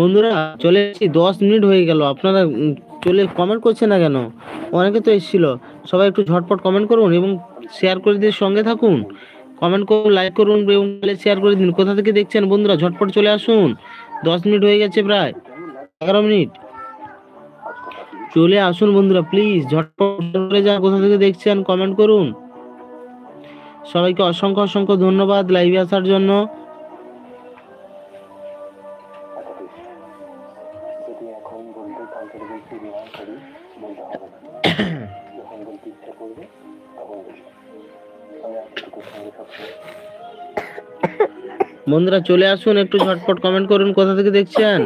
বন্ধুরা চলে এসেছি, 10 মিনিট হয়ে গেল, আপনারা চলে কমেন্ট করছেন না কেন? অনেকে তো এসেছিল, সবাই একটু ঝটপট কমেন্ট করুন এবং শেয়ার করে দিয়ে সঙ্গে থাকুন। কমেন্ট করুন, লাইক করুন এবং শেয়ার করে দিন। কোথা থেকে দেখছেন বন্ধুরা ঝটপট চলে আসুন। 10 মিনিট হয়ে গেছে, প্রায় 11 মিনিট। চলে আসুন বন্ধুরা, প্লিজ ঝটপট করে যান। কোথা থেকে দেখছেন কমেন্ট করুন। সবাইকে অসংখ্য অসংখ্য ধন্যবাদ লাইভে আসার জন্য। বন্ধুরা চলে আসুন, একটু ঝটপট কমেন্ট করুন। কোথা থেকে দেখছেন?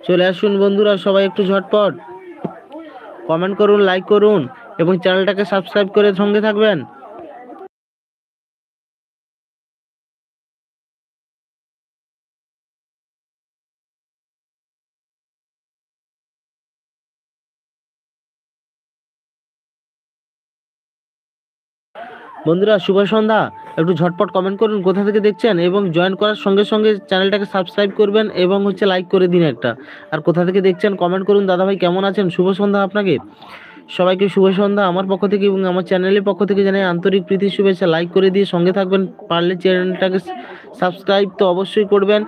চলে আসুন বন্ধুরা, সবাই একটু ঝটপট কমেন্ট করুন, লাইক করুন এবং চ্যানেলটাকে সাবস্ক্রাইব করে সঙ্গে থাকবেন। বন্ধুরা শুভ সন্ধ্যা, একটু ঝটপট কমেন্ট করুন কোথা থেকে দেখছেন এবং জয়েন করার সঙ্গে সঙ্গে চ্যানেলটাকে সাবস্ক্রাইব করবেন এবং লাইক করে দিন একটা। আর কোথা থেকে দেখছেন কমেন্ট করুন। দাদাভাই কেমন আছেন? শুভ সন্ধ্যা আপনাকে সবাইকে, শুভ সন্ধ্যা আমার পক্ষ থেকে এবং আমার চ্যানেলের পক্ষ থেকে জানাই আন্তরিক প্রীতি শুভেচ্ছা। লাইক করে দিয়ে সঙ্গে থাকবেন, পারলে চ্যানেলটাকে সাবস্ক্রাইব তো অবশ্যই করবেন।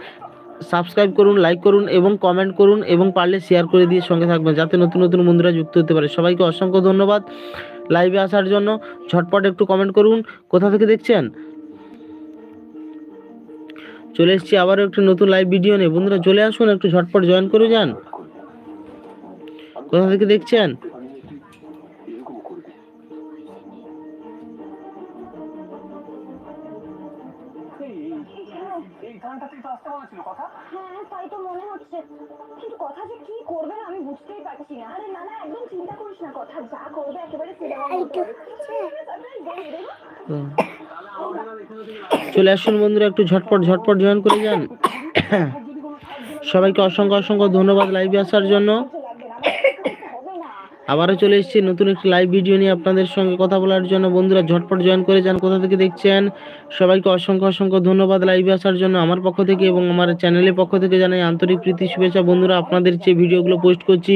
সাবস্ক্রাইব করুন, লাইক করুন এবং কমেন্ট করুন এবং পারলে শেয়ার করে দিয়ে সঙ্গে থাকবেন, যাতে নতুন নতুন বন্ধুরা যুক্ত হতে পারে। সবাইকে অসংখ্য ধন্যবাদ লাইভে আসার জন্য। ঝটপট একটু কমেন্ট করুন কোথা থেকে দেখছেন। চলে এসেছি আবারও একটু নতুন লাইভ ভিডিও নিয়ে। বন্ধুরা চলে আসুন, একটু ঝটপট জয়েন করে যান। কোথা থেকে দেখছেন? তাই তো মনে হচ্ছে, কিন্তু কথা যে কি করবে আমি বুঝতেই পারছি না। আরে না না, একদম চিন্তা করিস না, কথা যা করবে একেবারে চলে আসুন বন্ধুরা, একটু ঝটপট ঝটপট জয়েন করে যান। সবাইকে অসংখ্য অসংখ্য ধন্যবাদ লাইভে আসার জন্য। আবারও চলে এসেছি নতুন একটি লাইভ ভিডিও নিয়ে আপনাদের সঙ্গে কথা বলার জন্য। বন্ধুরা ঝটপট জয়েন করে যান। কোথা থেকে দেখছেন? সবাইকে অসংখ্য অসংখ্য ধন্যবাদ লাইভে আসার জন্য আমার পক্ষ থেকে এবং আমার চ্যানেলের পক্ষ থেকে জানাই আন্তরিক প্রীতি শুভেচ্ছা। বন্ধুরা আপনাদের যে ভিডিওগুলো পোস্ট করছি,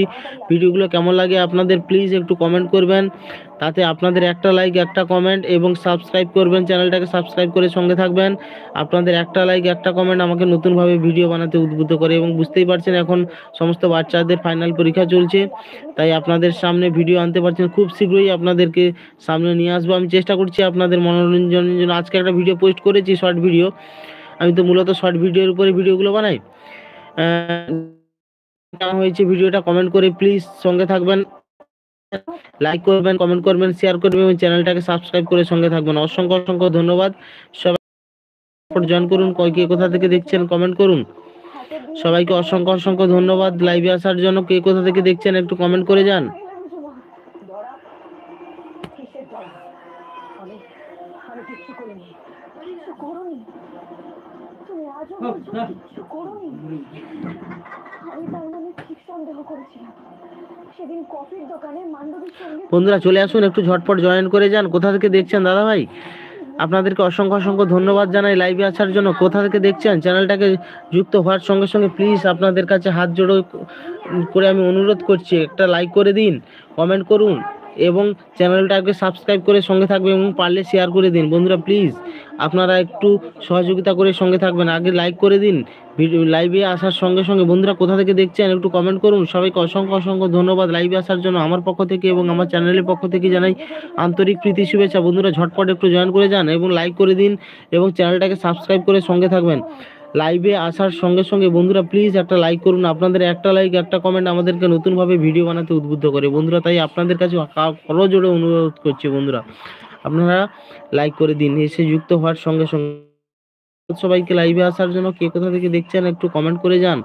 ভিডিওগুলো কেমন লাগে আপনাদের প্লিজ একটু কমেন্ট করবেন। তাতে আপনাদের একটা লাইক, একটা কমেন্ট এবং সাবস্ক্রাইব করবেন, চ্যানেলটাকে সাবস্ক্রাইব করে সঙ্গে থাকবেন। আপনাদের একটা লাইক, একটা কমেন্ট আমাকে নতুনভাবে ভিডিও বানাতে উদ্বুদ্ধ করে এবং বুঝতেই পারছেন এখন সমস্ত বাচ্চাদের ফাইনাল পরীক্ষা চলছে, তাই আপনাদের সামনে ভিডিও আনতে পারছেন। খুব শীঘ্রই আপনাদেরকে সামনে নিয়ে আসবো। আমি চেষ্টা করছি আপনাদের মনোরঞ্জনের জন্য। আজকে একটা ভিডিও পোস্ট করেছি, শর্ট ভিডিও। আমি তো মূলত শর্ট ভিডিওর উপরে ভিডিওগুলো বানাই। হয়েছে ভিডিওটা কমেন্ট করে প্লিজ সঙ্গে থাকবেন, লাইক করবেন, কমেন্ট করবেন, শেয়ার করবেন এবং চ্যানেলটাকে সাবস্ক্রাইব করে সঙ্গে থাকবেন। অসংখ্য অসংখ্য ধন্যবাদ। সবাই জয়েন করুন, কে কোথা থেকে দেখছেন কমেন্ট করুন। সবাইকে অসংখ্য অসংখ্য ধন্যবাদ লাইভে আসার জন্য। কে কোথা থেকে দেখছেন একটু কমেন্ট করে যান। বন্ধুরা চলে আসুন, একটু ঝটপট জয়েন করে যান। কোথা থেকে দেখছেন দাদা ভাই? আপনাদেরকে অসংখ্য অসংখ্য ধন্যবাদ জানাই লাইভে আসার জন্য। কোথা থেকে দেখছেন চ্যানেলটাকে যুক্ত হওয়ার সঙ্গে সঙ্গে প্লিজ আপনাদের কাছে হাত জোড়ো করে আমি অনুরোধ করছি, একটা লাইক করে দিন, কমেন্ট করুন এবং চ্যানেলটাকে সাবস্ক্রাইব করে সঙ্গে থাকবেন এবং পারলে শেয়ার করে দিন। বন্ধুরা প্লিজ আপনারা একটু সহযোগিতা করে সঙ্গে থাকবেন, আগে লাইক করে দিন ভিডিও লাইভে আসার সঙ্গে সঙ্গে। বন্ধুরা কোথা থেকে দেখছেন একটু কমেন্ট করুন। সবাইকে অসংখ্য অসংখ্য ধন্যবাদ লাইভে আসার জন্য আমার পক্ষ থেকে এবং আমার চ্যানেলের পক্ষ থেকে জানাই আন্তরিক প্রীতি শুভেচ্ছা। বন্ধুরা ঝটপট একটু জয়েন করে যান এবং লাইক করে দিন এবং চ্যানেলটাকে সাবস্ক্রাইব করে সঙ্গে থাকবেন। লাইভে আসার সঙ্গে সঙ্গে বন্ধুরা প্লিজ একটা লাইক করুন। আপনাদের একটা লাইক, একটা কমেন্ট আমাদেরকে নতুনভাবে ভিডিও বানাতে উদ্বুদ্ধ করে বন্ধুরা, তাই আপনাদের কাছে করজোড়ে অনুরোধ করছি বন্ধুরা আপনারা লাইক করে দিন এসে যুক্ত হওয়ার সঙ্গে সঙ্গে। সবাইকে লাইভে আসার জন্য। কে কোথা থেকে দেখছেন একটু কমেন্ট করে যান।